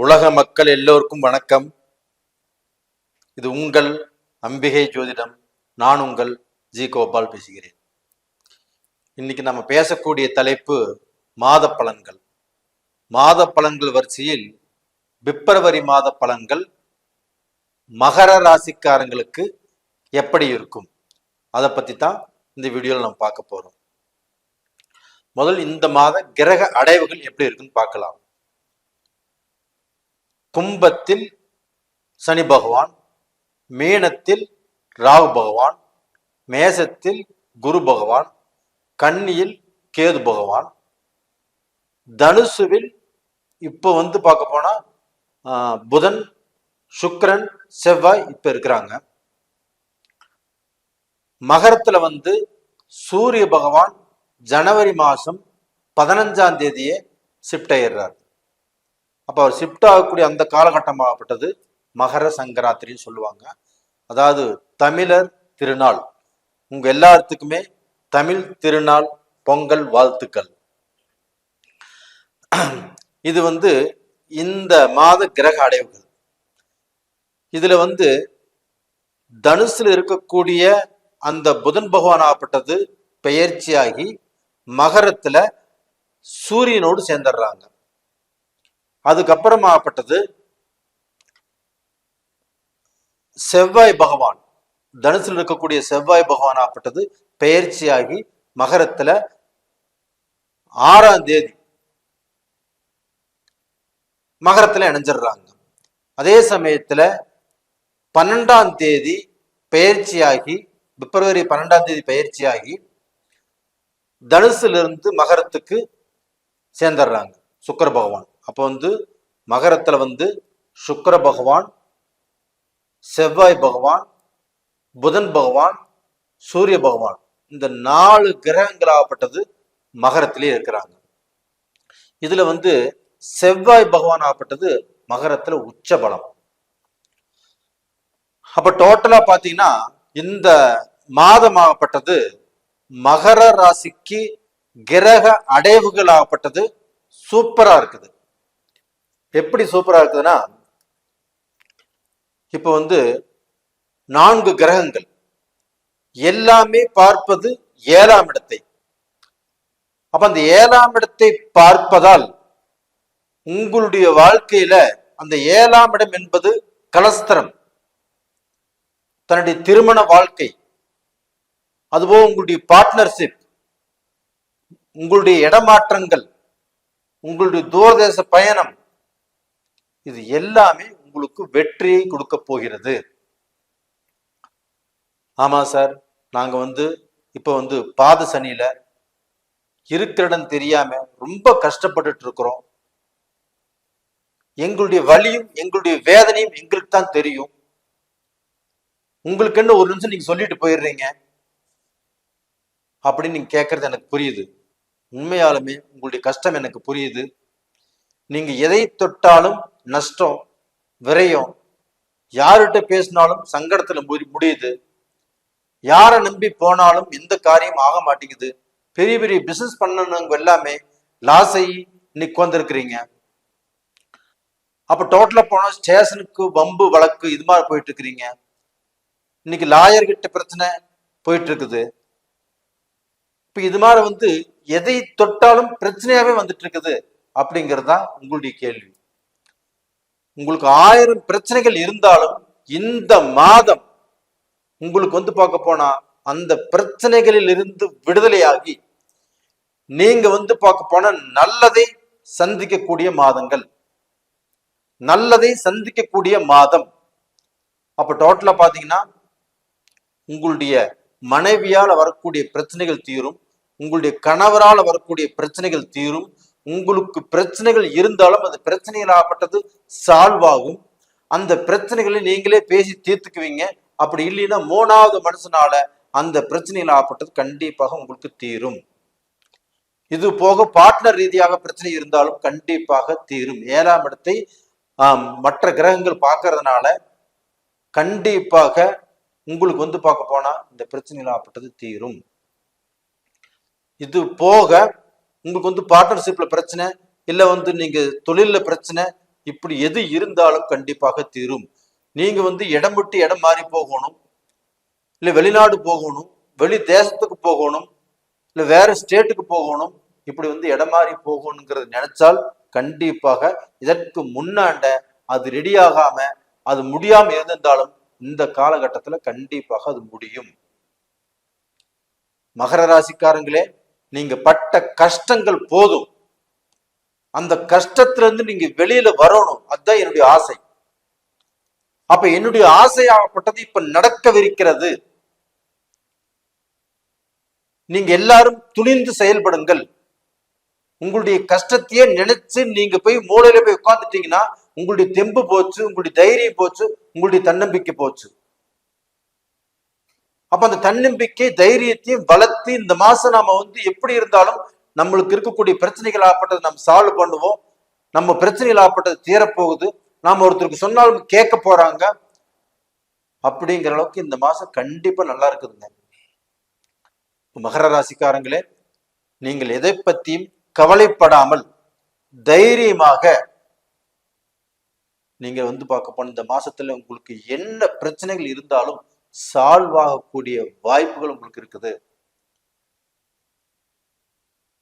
உலக மக்கள் எல்லோருக்கும் வணக்கம். இது உங்கள் அம்பிகை ஜோதிடம். நான் உங்கள் ஜி கோபால் பேசுகிறேன். இன்னைக்கு நம்ம பேசக்கூடிய தலைப்பு மாத பலன்கள். மாத பலன்கள் வரிசையில் பிப்ரவரி மாத பலன்கள் மகர ராசிக்காரங்களுக்கு எப்படி இருக்கும் அதை பத்தி தான் இந்த வீடியோவில் நம்ம பார்க்க போறோம். முதல் இந்த மாத கிரக அடைவுகள் எப்படி இருக்குன்னு பார்க்கலாம். கும்பத்தில் சனி பகவான், மீனத்தில் ராகு பகவான், மேசத்தில் குரு பகவான், கன்னியில் கேது பகவான், தனுசுவில் இப்போ பார்க்க போனா புதன், சுக்கிரன், செவ்வாய் இப்ப இருக்கிறாங்க. மகரத்துல சூரிய பகவான் ஜனவரி மாசம் 15ஆம் தேதியே ஷிஃப்ட் ஆயிடுறார். அப்ப அவர் ஷிஃப்ட் ஆகக்கூடிய அந்த காலகட்டமாகப்பட்டது மகர சங்கராத்திரின்னு சொல்லுவாங்க. அதாவது தமிழர் திருநாள். உங்க எல்லாத்துக்குமே தமிழ் திருநாள் பொங்கல் வாழ்த்துக்கள். இது இந்த மாத கிரக அடைவுகள். இதுல தனுசுல இருக்கக்கூடிய அந்த புதன் பகவான் ஆகப்பட்டது பெயர்ச்சியாகி மகரத்துல சூரியனோடு சேர்ந்துடுறாங்க. அதுக்கப்புறமாகப்பட்டது செவ்வாய் பகவான், தனுசுல இருக்கக்கூடிய செவ்வாய் பகவான் ஆகப்பட்டது பெயர்ச்சியாகி மகரத்துல 6ஆம் தேதி மகரத்துல இணைஞ்சிடுறாங்க. அதே சமயத்துல 12ஆம் தேதி பெயர்ச்சியாகி, பிப்ரவரி 12ஆம் தேதி பெயர்ச்சியாகி தனுசுல இருந்து மகரத்துக்கு சேர்ந்துடுறாங்க சுக்கிர பகவான். அப்போ மகரத்துல சுக்கிர பகவான், செவ்வாய் பகவான், புதன் பகவான், சூரிய பகவான், இந்த 4 கிரகங்களாகப்பட்டது மகரத்திலே இருக்கிறாங்க. இதுல செவ்வாய் பகவான் ஆகப்பட்டது மகரத்துல உச்ச பலம். அப்ப டோட்டலா பாத்தீங்கன்னா இந்த மாதமாகப்பட்டது மகர ராசிக்கு கிரக அடைவுகள் ஆகப்பட்டது சூப்பரா இருக்குது. எப்படி சூப்பரா இருக்குதுன்னா, இப்ப 4 கிரகங்கள் எல்லாமே பார்ப்பது 7ஆம் இடத்தை. அப்ப அந்த 7ஆம் இடத்தை பார்ப்பதால் உங்களுடைய வாழ்க்கையில அந்த 7ஆம் இடம் என்பது கலஸ்திரம், தன்னுடைய திருமண வாழ்க்கை, அதுபோல் உங்களுடைய பார்ட்னர்ஷிப், உங்களுடைய இடமாற்றங்கள், உங்களுடைய தூரதேச பயணம், இது எல்லாமே உங்களுக்கு வெற்றியை கொடுக்க போகிறது. ஆமா சார், நாங்க இப்ப பாத சனியில இருக்கிற இடம் தெரியாம ரொம்ப கஷ்டப்பட்டுட்டு இருக்கிறோம். எங்களுடைய வலியும் எங்களுடைய வேதனையும் எங்களுக்கு தான் தெரியும். உங்களுக்கு என்ன ஒரு நிமிஷம் நீங்க சொல்லிட்டு போயிடுறீங்க அப்படின்னு நீங்க கேட்கறது எனக்கு புரியுது. உண்மையாலுமே உங்களுடைய கஷ்டம் எனக்கு புரியுது. நீங்க எதை தொட்டாலும் நஷ்டம், விரயம், யார்கிட்ட பேசினாலும் சங்கடத்துல முடியுது, யாரை நம்பி போனாலும் எந்த காரியம் ஆக மாட்டேங்குது. பெரிய பெரிய பிசினஸ் பண்ணவங்க எல்லாமே லாஸ் ஆகி இன்னைக்கு வந்திருக்கிறீங்க. அப்ப டோட்டலா போனா ஸ்டேஷனுக்கு வம்பு வழக்கு இது மாதிரி போயிட்டு இருக்கிறீங்க. இன்னைக்கு லாயர்கிட்ட பிரச்சனை போயிட்டு இருக்குது. இப்ப இது மாதிரி எதை தொட்டாலும் பிரச்சனையாவே வந்துட்டு இருக்குது. அப்படிங்கிறது தான் உங்களுடைய கேள்வி. உங்களுக்கு 1000 பிரச்சனைகள் இருந்தாலும் இந்த மாதம் உங்களுக்கு பார்க்க போனா அந்த பிரச்சனைகளில் இருந்து விடுதலையாகி நீங்க பார்க்க போனா நல்லதை சந்திக்கக்கூடிய மாதங்கள், நல்லதை சந்திக்கக்கூடிய மாதம். அப்ப டோட்டலா பாத்தீங்கன்னா உங்களுடைய மனைவியால வரக்கூடிய பிரச்சனைகள் தீரும், உங்களுடைய கணவரால் வரக்கூடிய பிரச்சனைகள் தீரும். உங்களுக்கு பிரச்சனைகள் இருந்தாலும் அந்த பிரச்சனைகள் ஆகப்பட்டது சால்வ் ஆகும். அந்த பிரச்சனைகளை நீங்களே பேசி தீர்த்துக்குவீங்க. அப்படி இல்லைன்னா 3வது மனுஷனால அந்த பிரச்சனைகள் ஆகப்பட்டது கண்டிப்பாக உங்களுக்கு தீரும். இது போக பார்ட்னர் ரீதியாக பிரச்சனை இருந்தாலும் கண்டிப்பாக தீரும். 7ஆம் இடத்தை மற்ற கிரகங்கள் பார்க்கறதுனால கண்டிப்பாக உங்களுக்கு பார்க்க போனா இந்த பிரச்சனைகள் ஆகப்பட்டது தீரும். இது போக உங்களுக்கு பார்ட்னர்ஷிப்ல பிரச்சனை, இல்ல நீங்க தொழில பிரச்சனை, இப்படி எது இருந்தாலும் கண்டிப்பாக தீரும். நீங்க இடம் விட்டு இடம் மாறி போகணும், இல்ல வெளிநாடு போகணும், வெளி தேசத்துக்கு போகணும், இல்ல வேற ஸ்டேட்டுக்கு போகணும், இப்படி இடம் மாறி போகணுங்கிறது நினைச்சால் கண்டிப்பாக இதற்கு முன்னாண்ட அது ரெடி ஆகாம அது முடியாம இருந்திருந்தாலும் இந்த காலகட்டத்துல கண்டிப்பாக அது முடியும். மகர ராசிக்காரங்களே, நீங்க பட்ட கஷ்டங்கள் போதும். அந்த கஷ்டத்துல இருந்து நீங்க வெளியில வரணும், அதுதான் என்னுடைய ஆசை. அப்ப என்னுடைய ஆசையாகப்பட்டது இப்ப நடக்கவிருக்கிறது. நீங்க எல்லாரும் துணிந்து செயல்படுங்கள். உங்களுடைய கஷ்டத்தையே நினைச்சு நீங்க போய் மூளையில போய் உட்கார்ந்துட்டீங்கன்னா உங்களுடைய தெம்பு போச்சு, உங்களுடைய தைரியம் போச்சு, உங்களுடைய தன்னம்பிக்கை போச்சு. அப்ப அந்த தன்னம்பிக்கை தைரியத்தையும் வளர்த்து இந்த மாசம் நாம எப்படி இருந்தாலும் நம்மளுக்கு இருக்கக்கூடிய பிரச்சனைகள் ஆகப்பட்டது நம்ம சால்வ் பண்ணுவோம். நம்ம பிரச்சனைகள் ஆகப்பட்டது தீரப்போகுது. நாம ஒருத்தருக்கு சொன்னாலும் கேட்க போறாங்க. அப்படிங்கிற அளவுக்கு இந்த மாசம் கண்டிப்பா நல்லா இருக்குதுங்க. மகர ராசிக்காரங்களே, நீங்கள் எதை பத்தியும் கவலைப்படாமல் தைரியமாக நீங்க பார்க்க போன இந்த மாசத்துல உங்களுக்கு என்ன பிரச்சனைகள் இருந்தாலும் சால்வ் ஆகக்கூடிய வாய்ப்புகள் உங்களுக்கு இருக்குது.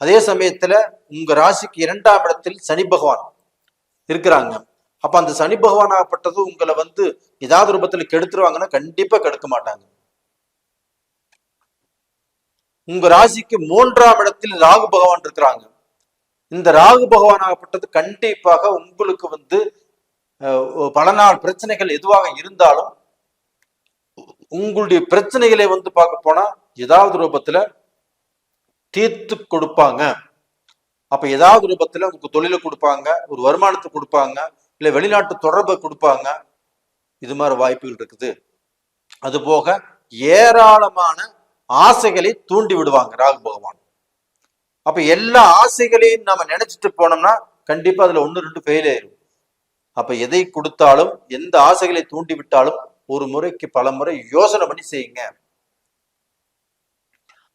அதே சமயத்துல உங்க ராசிக்கு 2ஆம் இடத்தில் சனி பகவான் இருக்கிறாங்க. அப்ப அந்த சனி பகவான் ஆகப்பட்டது உங்களை ஏதாவது ரூபத்துல கெடுத்துருவாங்கன்னா கண்டிப்பா கெடுக்க மாட்டாங்க. உங்க ராசிக்கு 3ஆம் இடத்தில் ராகு பகவான் இருக்கிறாங்க. இந்த ராகு பகவான் ஆகப்பட்டது கண்டிப்பாக உங்களுக்கு பல நாள் பிரச்சனைகள் எதுவாக இருந்தாலும் உங்களுடைய பிரச்சனைகளை பார்க்க போனா ஏதாவது ரூபத்துல தீர்த்து கொடுப்பாங்க. அப்ப ஏதாவது ரூபத்துல உங்களுக்கு தொழிலை கொடுப்பாங்க, ஒரு வருமானத்தை கொடுப்பாங்க, இல்ல வெளிநாட்டு தொடர்பை கொடுப்பாங்க. இது மாதிரி வாய்ப்புகள் இருக்குது. அது போக ஏராளமான ஆசைகளை தூண்டி விடுவாங்க ராகு பகவான். அப்ப எல்லா ஆசைகளையும் நாம நினைச்சிட்டு போனோம்னா கண்டிப்பா அதுல 1-2 ஃபெயில் ஆயிரும். அப்ப எதை கொடுத்தாலும் எந்த ஆசைகளை தூண்டி விட்டாலும் ஒரு முறைக்கு பல முறை யோசனை பண்ணி செய்யுங்க.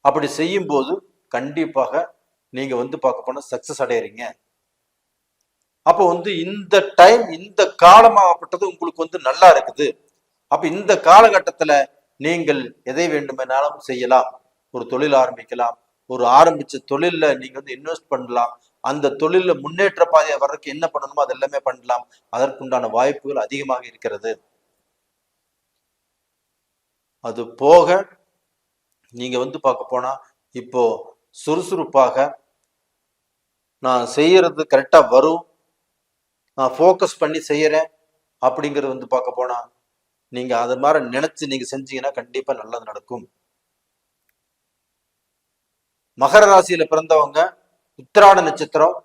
அப்படி செய்யும் போது கண்டிப்பாக நீங்க பார்க்க போனா சக்சஸ் அடையறீங்க. அப்போ இந்த டைம் இந்த காலமாகப்பட்டது உங்களுக்கு நல்லா இருக்குது. அப்ப இந்த காலகட்டத்துல நீங்கள் எதை வேண்டுமெனாலும் செய்யலாம். ஒரு தொழில் ஆரம்பிக்கலாம், ஒரு ஆரம்பிச்ச தொழில்ல நீங்க இன்வெஸ்ட் பண்ணலாம், அந்த தொழில முன்னேற்ற பாதையை வர்றதுக்கு என்ன பண்ணணுமோ அது எல்லாமே பண்ணலாம். அதற்குண்டான வாய்ப்புகள் அதிகமாக இருக்கிறது. அது போக நீங்க பார்க்க போனா இப்போ சுறுசுறுப்பாக நான் செய்யறது கரெக்டா வரும், நான் ஃபோக்கஸ் பண்ணி செய்யறேன் அப்படிங்கிறது பார்க்க போனா நீங்க அது மாதிரி நினைச்சு நீங்க செஞ்சீங்கன்னா கண்டிப்பா நல்லது நடக்கும். மகர ராசியில பிறந்தவங்க உத்திராட நட்சத்திரம்,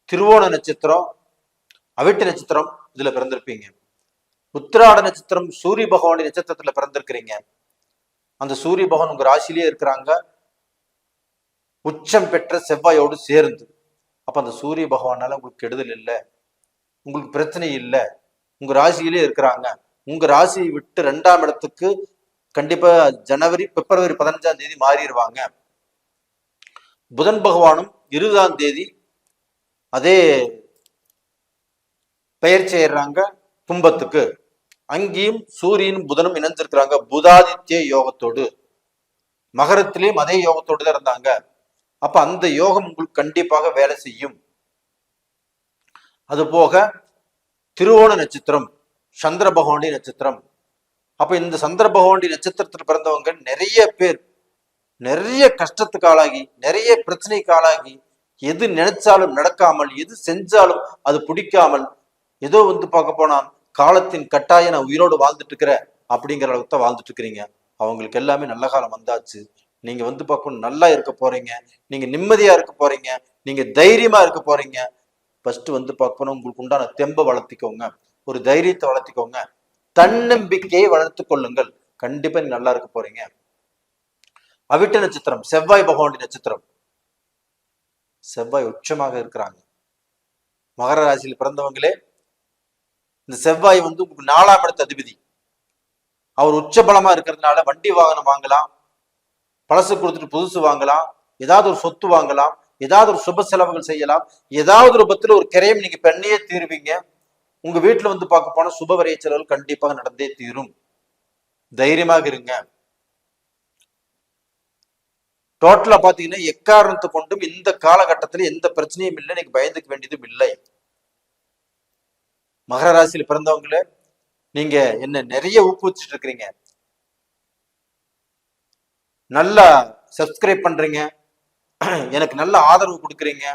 திருவோண நட்சத்திரம், அவிட்ட நட்சத்திரம் இதுல பிறந்திருப்பீங்க. உத்திராட நட்சத்திரம் சூரிய பகவானுடைய நட்சத்திரத்துல பிறந்திருக்கிறீங்க. அந்த சூரிய பகவான் உங்க ராசியிலேயே இருக்கிறாங்க, உச்சம் பெற்ற செவ்வாயோடு சேர்ந்து. அப்ப அந்த சூரிய பகவானால உங்களுக்கு கெடுதல் இல்லை, உங்களுக்கு பிரச்சனை இல்லை. உங்க ராசியிலே இருக்கிறாங்க. உங்க ராசியை விட்டு 2ஆம் இடத்துக்கு கண்டிப்பா பிப்ரவரி 15ஆம் தேதி மாறிடுவாங்க. புதன் பகவானும் 20ஆம் தேதி அதே பெயர் செய்யறாங்க கும்பத்துக்கு. அங்கேயும் சூரியனும் புதனும் இணைஞ்சிருக்கிறாங்க புதாதித்ய யோகத்தோடு. மகரத்திலேயும் அதே யோகத்தோடு தான் இருந்தாங்க. அப்ப அந்த யோகம் உங்களுக்கு கண்டிப்பாக வேலை செய்யும். அது போக திருவோண நட்சத்திரம் சந்திர பகவானுடைய நட்சத்திரம். அப்ப இந்த சந்திர பகவானுடைய நட்சத்திரத்தில் பிறந்தவங்க நிறைய பேர் நிறைய கஷ்டத்துக்கு ஆளாகி, நிறைய பிரச்சனைக்கு ஆளாகி, எது நினைச்சாலும் நடக்காமல், எது செஞ்சாலும் அது பிடிக்காமல், ஏதோ பார்க்க போனா காலத்தின் கட்டாயம் நான் உயிரோடு வாழ்ந்துட்டு இருக்கிறேன் அப்படிங்கிற அளவுக்கு தான் வாழ்ந்துட்டு இருக்கிறீங்க. அவங்களுக்கு எல்லாமே நல்ல காலம் வந்தாச்சு. நீங்க பார்க்கணும் நல்லா இருக்க போறீங்க, நீங்க நிம்மதியா இருக்க போறீங்க, நீங்க தைரியமா இருக்க போறீங்க. ஃபர்ஸ்ட் பார்க்க போனா உங்களுக்கு உண்டான தெம்பை வளர்த்திக்கோங்க, ஒரு தைரியத்தை வளர்த்திக்கோங்க, தன்னம்பிக்கையை வளர்த்து கொள்ளுங்கள். கண்டிப்பா நீங்க நல்லா இருக்க போறீங்க. அவிட்ட நட்சத்திரம் செவ்வாய் பகவானுடைய நட்சத்திரம். செவ்வாய் உச்சமாக இருக்கிறாங்க. மகர ராசியில் பிறந்தவங்களே, இந்த செவ்வாய் உங்களுக்கு 4ஆம் இடத்து அதிபதி. அவர் உச்ச பலமா இருக்கிறதுனால வண்டி வாகனம் வாங்கலாம், பழசு கொடுத்துட்டு புதுசு வாங்கலாம், ஏதாவது ஒரு சொத்து வாங்கலாம், ஏதாவது ஒரு சுப செலவுகள் செய்யலாம், ஏதாவது ரூபத்துல ஒரு கிரயம் நீங்க பண்ணியே தீர்வீங்க. உங்க வீட்டுல வந்து பார்க்க போனா சுப விரைய செலவுகள் கண்டிப்பாக நடந்தே தீரும். தைரியமாக இருங்க. டோட்டலா பாத்தீங்கன்னா எக்காரணத்தை கொண்டும் இந்த காலகட்டத்தில் எந்த பிரச்சனையும் இல்லை, நீங்க பயந்துக்க வேண்டியதும் இல்லை. மகர ராசியில் பிறந்தவங்கள நீங்க என்ன நிறைய ஊக்குவிச்சுட்டு இருக்கிறீங்க, நல்லா சப்ஸ்கிரைப் பண்றீங்க, எனக்கு நல்ல ஆதரவு கொடுக்குறீங்க,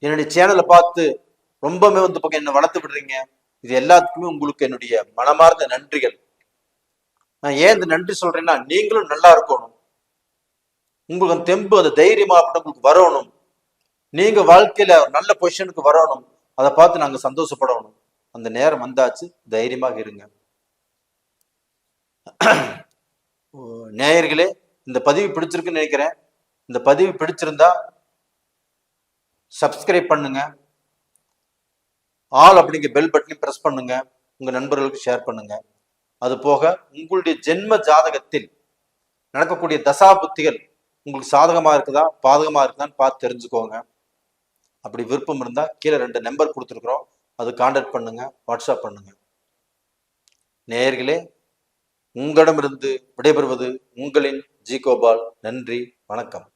என்னுடைய சேனலை பார்த்து ரொம்பவே வந்து பக்கம் என்ன வளர்த்து விடுறீங்க. இது எல்லாத்துக்குமே உங்களுக்கு என்னுடைய மனமார்ந்த நன்றிகள். நான் ஏன் இந்த நன்றி சொல்றேன்னா, நீங்களும் நல்லா இருக்கணும், உங்களுக்கு அந்த தெம்பு அந்த தைரியமா உங்களுக்கு வரணும், நீங்க வாழ்க்கையில நல்ல பொசிஷனுக்கு வரணும், அதை பார்த்து நாங்க சந்தோஷப்படணும். அந்த நேரம் வந்தாச்சு, தைரியமாக இருங்க. நேயர்களே, இந்த பதிவு பிடிச்சிருக்குன்னு நினைக்கிறேன். இந்த பதிவு பிடிச்சிருந்தா சப்ஸ்கிரைப் பண்ணுங்க, ஆல் அப்படிங்கிற பெல் பட்டனையும் பிரஸ் பண்ணுங்க, உங்க நண்பர்களுக்கு ஷேர் பண்ணுங்க. அது போக உங்களுடைய ஜென்ம ஜாதகத்தில் நடக்கக்கூடிய தசா புத்திகள் உங்களுக்கு சாதகமா இருக்குதா பாதகமா இருக்குதான்னு பார்த்து தெரிஞ்சுக்கோங்க. அப்படி விருப்பம் இருந்தா கீழே 2 நம்பர் கொடுத்துருக்குறோம், அது கான்டாக்ட் பண்ணுங்க, வாட்ஸ்அப் பண்ணுங்க. நேயர்களே, உங்களிடமிருந்து விடைபெறுவது உங்களின் ஜி கோபால். நன்றி, வணக்கம்.